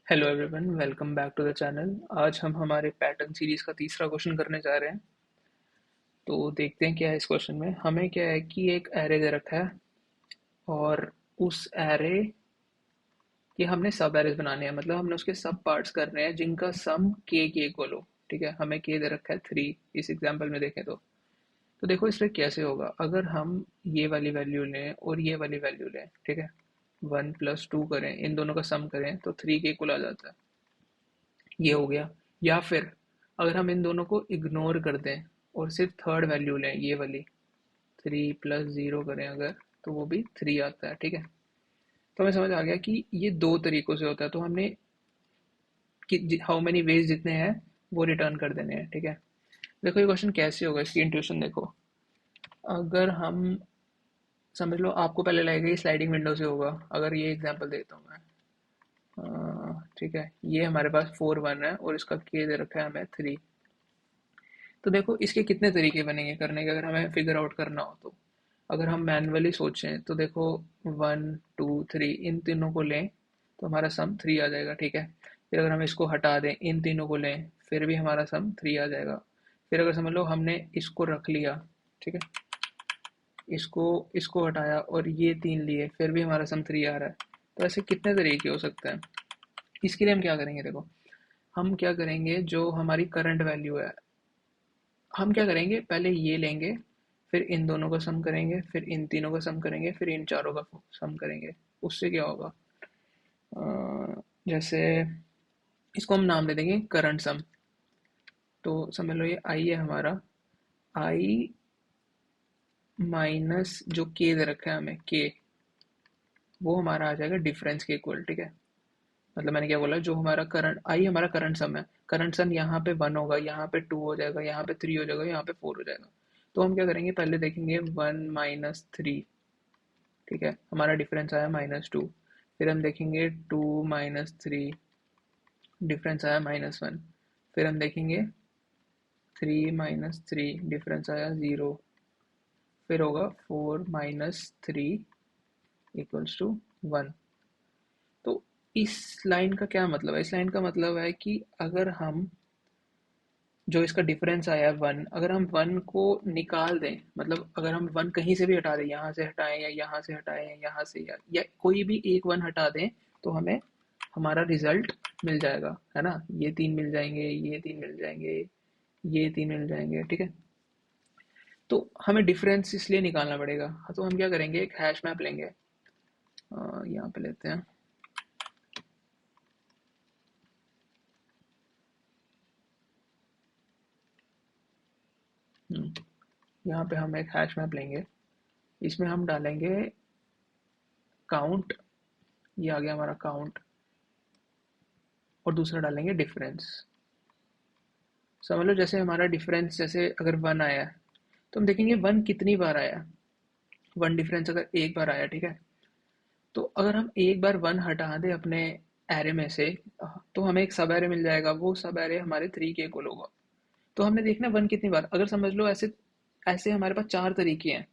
Hello everyone, welcome back to the channel. आज हम हमारे पैटर्न सीरीज का तीसरा क्वेश्चन करने जा रहे हैं। तो देखते हैं क्या है इस क्वेश्चन में। हमें क्या है कि एक एरे दे रखा है और उस एरे के हमने सब एरेज बनाने हैं, मतलब हमने उसके सब पार्ट्स करने हैं जिनका सम के इक्वल हो। ठीक है, हमें के दे रखा है 3। इस एग्जांपल में देखें तो देखो इसमें कैसे होगा। अगर हम ये वाली वैल्यू लें और ये वाली वैल्यू लें, ठीक है, 1 + 2 करें, इन दोनों का सम करें तो 3 के इक्वल आ जाता है। ये हो गया। या फिर अगर हम इन दोनों को इग्नोर कर दें और सिर्फ थर्ड वैल्यू लें, ये वाली 3 + 0 करें अगर, तो वो भी 3 आता है। ठीक है, तो हमें समझ आ गया कि ये दो तरीकों से होता है। तो हमने कि हाउ मेनी वेज जितने हैं वो रिटर्न कर देने हैं। ठीक है, देखो ये क्वेश्चन कैसे होगा, इसकी इंट्यूशन देखो। अगर हम समझ लो, आपको पहले लगेगा ये स्लाइडिंग विंडो से होगा। अगर ये एग्जांपल देता हूँ मैं, ठीक है, ये हमारे पास 4 1 है और इसका के दे रखा है हमें 3। तो देखो इसके कितने तरीके बनेंगे करने के, अगर हमें फिगर आउट करना हो तो। अगर हम मैनुअली सोचें तो देखो 1 2 3 इन तीनों को लें तो हमारा सम 3 आ जाएगा। ठीक है, फिर अगर हम इसको हटा दें, इन तीनों को लें, फिर भी हमारा सम 3 आ जाएगा। फिर अगर समझ लो हमने इसको रख लिया, ठीक है, इसको इसको हटाया और ये तीन लिए, फिर भी हमारा सम 3 आ रहा है। तो ऐसे कितने तरीके हो सकते हैं। इसके लिए हम क्या करेंगे, देखो हम क्या करेंगे, जो हमारी करंट वैल्यू है, हम क्या करेंगे, पहले ये लेंगे, फिर इन दोनों का सम करेंगे, फिर इन तीनों का सम करेंगे, फिर इन चारों का सम करेंगे। उससे क्या होगा, जैसे इसको हम नाम दे देंगे करंट सम। तो समझ लो ये आई है हमारा, आई माइनस जो के दे रखा है हमें के, वो हमारा आ जाएगा डिफरेंस के इक्वल। ठीक है, मतलब मैंने क्या बोला, जो हमारा करंट आई हमारा करंट सम है, करंट सम यहाँ पे 1 होगा, यहाँ पे 2 हो जाएगा, यहाँ पे 3 हो जाएगा, यहाँ पे 4 हो जाएगा। तो हम क्या करेंगे, पहले देखेंगे 1 - 3। ठीक है, हमारा डिफरेंस आया -2। फिर हम देखेंगे 2 - 3, डिफरेंस आया -1। फिर हम देखेंगे 3 - 3, डिफरेंस आया 0। फिर होगा 4 - 3 इक्वल्स टू 1। तो इस लाइन का क्या मतलब है, इस लाइन का मतलब है कि अगर हम जो इसका डिफरेंस आया है 1, अगर हम 1 को निकाल दें, मतलब अगर हम 1 कहीं से भी हटा दें, यहाँ से हटाएं या यहाँ से हटाएं या यहाँ से, या कोई भी एक 1 हटा दें, तो हमें हमारा रिजल्ट मिल जाएगा, है ना। ये 3 मिल जाएंगे, ये 3 मिल जाएंगे, ये 3 मिल जाएंगे। ठीक है, तो हमें डिफरेंस इसलिए निकालना पड़ेगा। तो हम क्या करेंगे, एक हैश मैप लेंगे, यहाँ पे लेते हैं। यहाँ पे हम एक हैश मैप लेंगे, इसमें हम डालेंगे काउंट, ये आ गया हमारा काउंट, और दूसरा डालेंगे डिफरेंस। समझ लो जैसे हमारा डिफरेंस, जैसे अगर 1 आया है तो हम देखेंगे 1 कितनी बार आया। 1 डिफरेंस अगर एक बार आया, ठीक है, तो अगर हम एक बार 1 हटा दें अपने एरे में से, तो हमें एक सब एरे मिल जाएगा, वो सब एरे हमारे 3 के इक्वल होगा। तो हमने देखना 1 कितनी बार, अगर समझ लो ऐसे ऐसे हमारे पास 4 तरीके हैं।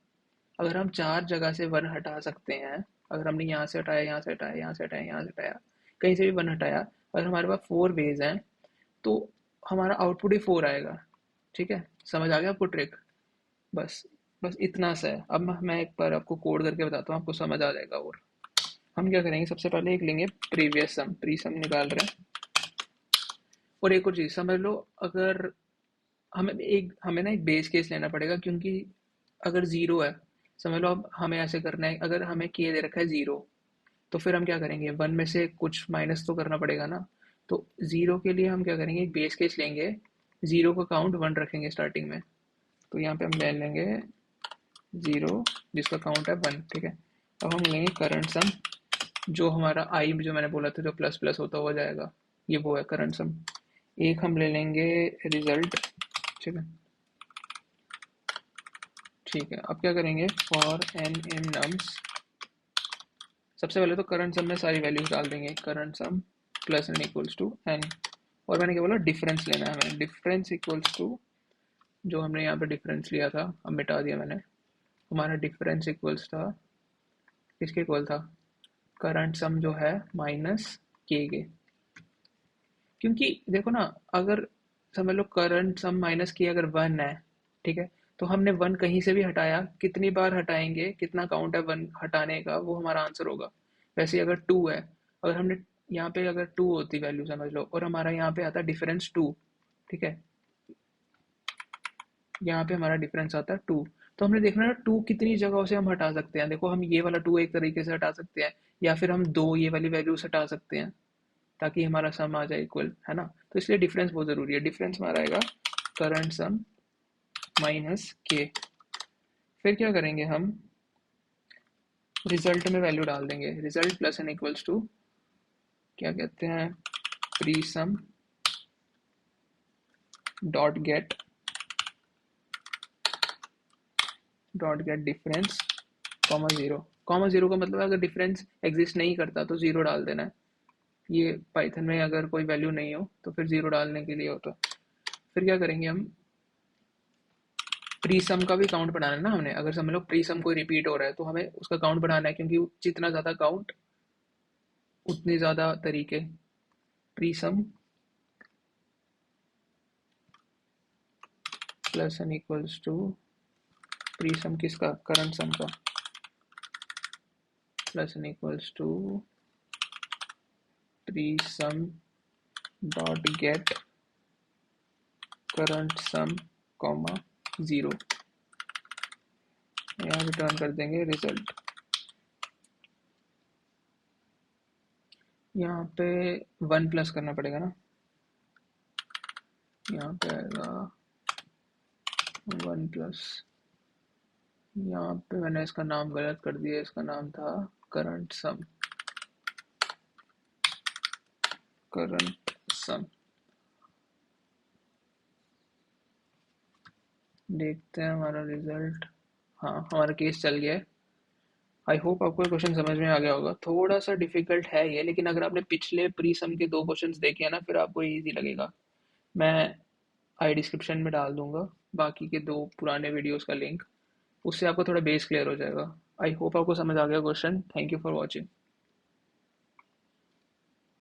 अगर हम 4 जगह से 1 हटा सकते हैं, अगर हमने यहाँ से हटाया, यहाँ से हटाया, यहाँ से हटाया, यहाँ से हटाया, कहीं से भी 1 हटाया, अगर हमारे पास 4 वेज हैं, तो हमारा आउटपुट ही 4 आएगा। ठीक है, समझ आ गया आपको ट्रिक। बस बस इतना सा है। अब मैं एक बार आपको कोड करके बताता हूँ, आपको समझ आ जाएगा। और हम क्या करेंगे, सबसे पहले एक लेंगे प्रीवियस सम, प्री सम निकाल रहे हैं। और एक और चीज़ समझ लो, अगर हमें ना एक बेस केस लेना पड़ेगा, क्योंकि अगर ज़ीरो है, समझ लो अब हमें ऐसे करना है, अगर हमें के दे रखा है 0, तो फिर हम क्या करेंगे, 1 में से कुछ माइनस तो करना पड़ेगा ना। तो 0 के लिए हम क्या करेंगे, एक बेस केस लेंगे, 0 का काउंट 1 रखेंगे स्टार्टिंग में। तो यहाँ पे हम ले लेंगे 0 जिसका काउंट है 1। ठीक है, अब हम लेंगे करंट सम, जो हमारा आई जो मैंने बोला था, जो प्लस प्लस होता हुआ जाएगा, ये वो है करंट सम। एक हम ले लेंगे रिजल्ट। ठीक है, ठीक है, अब क्या करेंगे, फॉर एन इन नम्स, सबसे पहले तो करंट सम में सारी वैल्यूज डाल देंगे, current sum plus N equals to N. और मैंने क्या बोला, डिफरेंस लेना है हमें, डिफरेंस इक्वल्स टू, जो हमने यहाँ पे डिफरेंस लिया था, अब मिटा दिया मैंने, हमारा डिफरेंस इक्वल्स था, किसके इक्वल था, करंट सम जो है माइनस के। क्योंकि देखो ना, अगर समझ लो करंट सम माइनस की अगर 1 है, ठीक है, तो हमने 1 कहीं से भी हटाया, कितनी बार हटाएंगे, कितना काउंट है 1 हटाने का, वो हमारा आंसर होगा। वैसे ही अगर 2 है, अगर हमने यहाँ पे अगर 2 होती वैल्यू समझ लो, और हमारा यहाँ पे आता डिफरेंस 2, ठीक है, यहाँ पे हमारा डिफरेंस आता है 2, तो हमने देखना है 2 कितनी जगहों से हम हटा सकते हैं। देखो हम ये वाला 2 एक तरीके से हटा सकते हैं, या फिर हम दो ये वाली वैल्यूज हटा सकते हैं, ताकि हमारा सम आ जाए इक्वल, है ना। तो इसलिए डिफरेंस बहुत ज़रूरी है। डिफरेंस हमारा आएगा करंट सम माइनस के। फिर क्या करेंगे हम, रिजल्ट में वैल्यू डाल देंगे, result plus N equals to क्या कहते हैं, pre sum dot get difference comma zero. Comma zero का मतलब है अगर डिफरेंस एग्जिस्ट नहीं करता तो जीरो डाल देना है। ये पाइथन में अगर कोई वैल्यू नहीं हो तो फिर जीरो डालने के लिए होता है। फिर क्या करेंगे हम, प्री सम का भी काउंट बढ़ाना है ना हमने। अगर समझ लो प्री सम कोई रिपीट हो रहा है तो हमें उसका काउंट बढ़ाना है, क्योंकि जितना ज़्यादा काउंट उतने ज़्यादा तरीके। Pre sum plus N equals to pre sum किसका, करंट सम का, plus N equals to pre sum dot get current sum comma zero. यहाँ रिटर्न कर देंगे रिजल्ट। यहाँ पे 1 प्लस करना पड़ेगा ना, यहाँ पे आएगा 1 प्लस। यहाँ पे मैंने इसका नाम गलत कर दिया, इसका नाम था करंट सम, करंट सम। देखते हैं हमारा रिजल्ट। हाँ, हमारा केस चल गया है। आई होप आपको क्वेश्चन समझ में आ गया होगा। थोड़ा सा डिफिकल्ट है ये, लेकिन अगर आपने पिछले प्री सम के 2 क्वेश्चंस देखे हैं ना, फिर आपको इजी लगेगा। मैं आई डिस्क्रिप्शन में डाल दूंगा बाकी के 2 पुराने वीडियोस का लिंक, उससे आपको थोड़ा बेस क्लियर हो जाएगा। आई होप आपको समझ आ गया question. Thank you for watching.